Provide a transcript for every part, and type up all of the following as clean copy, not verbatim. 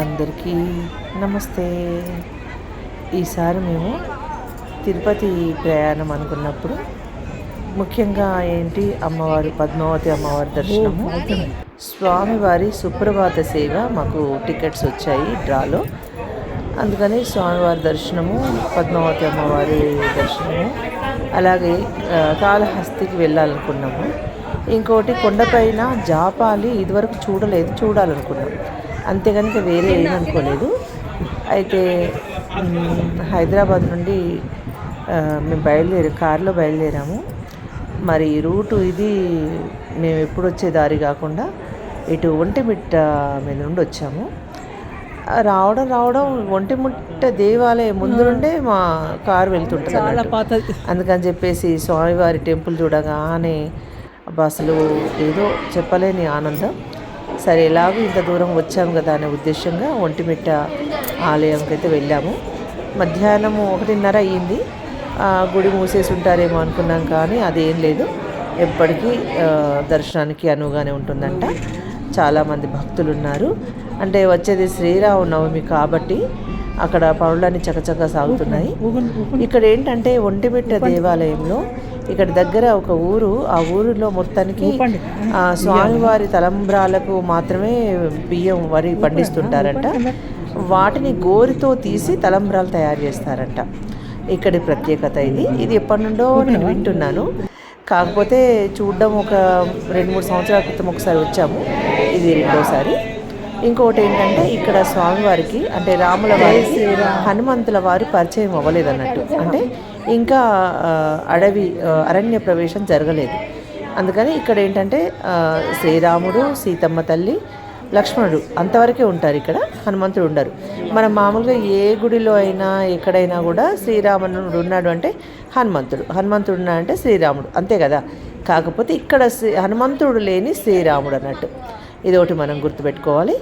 అందరికీ నమస్తే. ఈసారి మేము తిరుపతి ప్రయాణం అనుకున్నప్పుడు ముఖ్యంగా అమ్మవారు పద్మావతి అమ్మవారి దర్శనము, స్వామివారి సుప్రభాత సేవ మాకు టికెట్స్ వచ్చాయి డ్రాలో. అందుకని స్వామివారి దర్శనము, పద్మావతి అమ్మవారి దర్శనము, అలాగే కాళహస్తికి వెళ్ళాలనుకున్నాము. ఇంకోటి కొండపైన జాపాలి ఇదివరకు చూడాలనుకున్నాం. అంతేగాని వేరే ఏమనుకోలేదు. అయితే హైదరాబాద్ నుండి మేము కారులో బయలుదేరాము. మరి రూటు ఇది మేము ఎప్పుడు వచ్చే దారి కాకుండా ఇటు ఒంటిమిట్ట మీద నుండి వచ్చాము. రావడం ఒంటిమిట్ట దేవాలయం ముందు నుండే మా కారు వెళ్తుంటుంది. అందుకని చెప్పేసి స్వామివారి టెంపుల్ చూడగానే అసలు ఏదో చెప్పలేని ఆనందం. సరే, ఎలాగో ఇంత దూరం వచ్చాము కదా అనే ఉద్దేశంగా ఒంటిమిట్ట ఆలయంకి అయితే వెళ్ళాము. మధ్యాహ్నం 1:30 అయ్యింది. గుడి మూసేసి ఉంటారేమో అనుకున్నాం, కానీ అదేం లేదు. ఎప్పటికీ దర్శనానికి అనువుగానే ఉంటుందంట. చాలామంది భక్తులు ఉన్నారు. అంటే వచ్చేది శ్రీరామనవమి కాబట్టి అక్కడ పనులన్నీ చకచకా సాగుతున్నాయి. ఇక్కడ ఏంటంటే ఒంటిమిట్ట దేవాలయంలో ఇక్కడ దగ్గర ఒక ఊరు, ఆ ఊరిలో మొత్తానికి స్వామివారి తలంబ్రాలకు మాత్రమే బియ్యం, వరి పండిస్తుంటారంట. వాటిని గోరితో తీసి తలంబ్రాలు తయారు చేస్తారంట. ఇక్కడి ప్రత్యేకత ఇది ఎప్పటి నుండో నేను వింటున్నాను. కాకపోతే చూడడం ఒక 2-3 సంవత్సరాల క్రితం ఒకసారి వచ్చాము, ఇది రెండోసారి. ఇంకొకటి ఏంటంటే ఇక్కడ స్వామివారికి అంటే రాముల వారికి హనుమంతుల వారి పరిచయం అవ్వలేదన్నట్టు. అంటే ఇంకా అరణ్య ప్రవేశం జరగలేదు. అందుకని ఇక్కడ ఏంటంటే శ్రీరాముడు, సీతమ్మ తల్లి, లక్ష్మణుడు అంతవరకే ఉంటారు. ఇక్కడ హనుమంతుడు ఉండరు. మనం మామూలుగా ఏ గుడిలో అయినా ఎక్కడైనా కూడా శ్రీరాముడు ఉన్నాడు అంటే హనుమంతుడు ఉన్నాడు అంటే శ్రీరాముడు, అంతే కదా. కాకపోతే ఇక్కడ హనుమంతుడు లేని శ్రీరాముడు అన్నట్టు. ఇది ఒకటి మనం గుర్తుపెట్టుకోవాలి.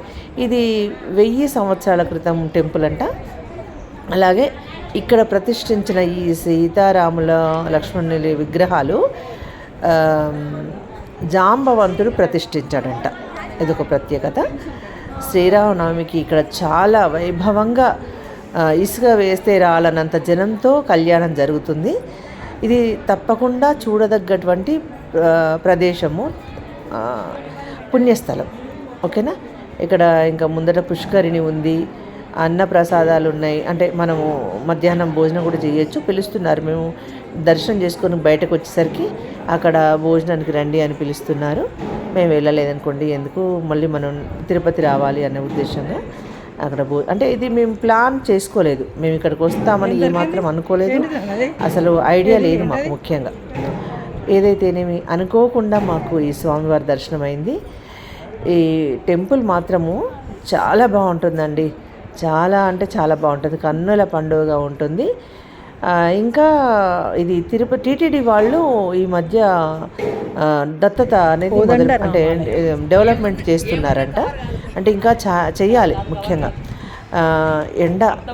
ఇది 1000 సంవత్సరాల క్రితం టెంపుల్ అంట. అలాగే ఇక్కడ ప్రతిష్ఠించిన ఈ సీతారాముల లక్ష్మణుల విగ్రహాలు జాంబవంతుడు ప్రతిష్ఠించాడంట. ఇదొక ప్రత్యేకత. శ్రీరామనవమికి ఇక్కడ చాలా వైభవంగా ఇసుక వేస్తే రాలనంత జనంతో కళ్యాణం జరుగుతుంది. ఇది తప్పకుండా చూడదగ్గటువంటి ప్రదేశము, పుణ్యస్థలం. ఓకేనా. ఇక్కడ ఇంకా ముందట పుష్కరిణి ఉంది, అన్న ప్రసాదాలు ఉన్నాయి. అంటే మనము మధ్యాహ్నం భోజనం కూడా చేయొచ్చు. పిలుస్తున్నారు. మేము దర్శనం చేసుకొని బయటకు వచ్చేసరికి అక్కడ భోజనానికి రండి అని పిలుస్తున్నారు. మేము వెళ్ళలేదనుకోండి, ఎందుకు మళ్ళీ మనం తిరుపతి రావాలి అనే ఉద్దేశంగా అక్కడ అంటే ఇది మేము ప్లాన్ చేసుకోలేదు. మేము ఇక్కడికి వస్తామని ఏమాత్రం అనుకోలేదు. అసలు ఐడియా లేదు మాకు. ముఖ్యంగా ఏదైతేనేమి అనుకోకుండా మాకు ఈ స్వామివారి దర్శనం అయింది. ఈ టెంపుల్ మాత్రము చాలా బాగుంటుందండి. చాలా అంటే చాలా బాగుంటుంది. కన్నుల పండుగగా ఉంటుంది. ఇంకా ఇది తిరుపతి టీటీడీ వాళ్ళు ఈ మధ్య దత్తత అనేది అంటే డెవలప్మెంట్ చేస్తున్నారంట. అంటే ఇంకా చెయ్యాలి. ముఖ్యంగా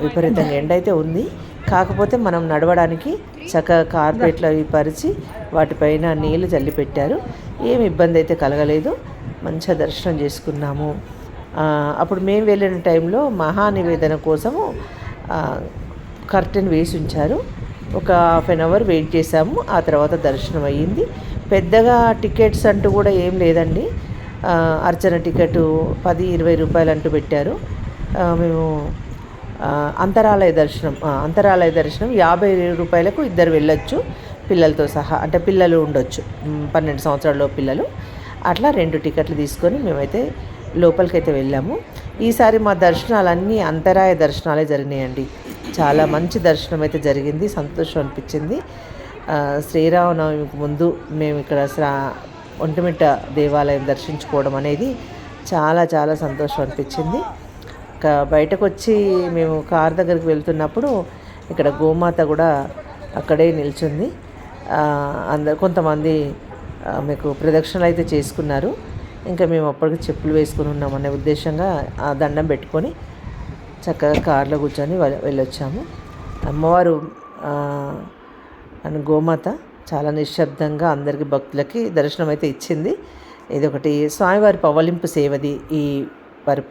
విపరీతంగా ఎండ అయితే ఉంది. కాకపోతే మనం నడవడానికి చక్కగా కార్పెట్లు అవి పరిచి వాటిపైన నీళ్ళు చల్లి పెట్టారు. ఏమి ఇబ్బంది అయితే కలగలేదు. మంచిగా దర్శనం చేసుకున్నాము. అప్పుడు మేము వెళ్ళిన టైంలో మహానివేదన కోసము కర్టెన్ వేసి ఉంచారు. ఒక 1/2 అవర్ వెయిట్ చేసాము. ఆ తర్వాత దర్శనం అయ్యింది. పెద్దగా టికెట్స్ అంటూ కూడా ఏం లేదండి. అర్చన టికెట్ 10-20 రూపాయలు అంటూ పెట్టారు. మేము అంతరాలయ దర్శనం 50 రూపాయలకు ఇద్దరు వెళ్ళొచ్చు, పిల్లలతో సహా. అంటే పిల్లలు ఉండొచ్చు, 12 సంవత్సరాల పిల్లలు. అట్లా 2 టికెట్లు తీసుకొని మేమైతే లోపలికైతే వెళ్ళాము. ఈసారి మా దర్శనాలన్నీ అంతరాయ దర్శనాలే జరిగినాయండి. చాలా మంచి దర్శనం అయితే జరిగింది. సంతోషం అనిపించింది. శ్రీరామనవమికి ముందు మేము ఇక్కడ ఒంటిమిట్ట దేవాలయం దర్శించుకోవడం అనేది చాలా చాలా సంతోషం అనిపించింది. బయటకు వచ్చి మేము కార్ దగ్గరికి వెళ్తున్నప్పుడు ఇక్కడ గోమాత కూడా అక్కడే నిల్చుంది. కొంతమంది మీకు ప్రదక్షిణలు అయితే చేసుకున్నారు. ఇంకా మేము అప్పటికి చెప్పులు వేసుకుని ఉన్నామనే ఉద్దేశంగా ఆ దండం పెట్టుకొని చక్కగా కార్లో కూర్చొని వెళ్ళొచ్చాము. అమ్మవారు గోమాత చాలా నిశ్శబ్దంగా అందరికీ భక్తులకి దర్శనం అయితే ఇచ్చింది. ఇదొకటి స్వామివారి పవలింపు సేవది ఈ పరుపు.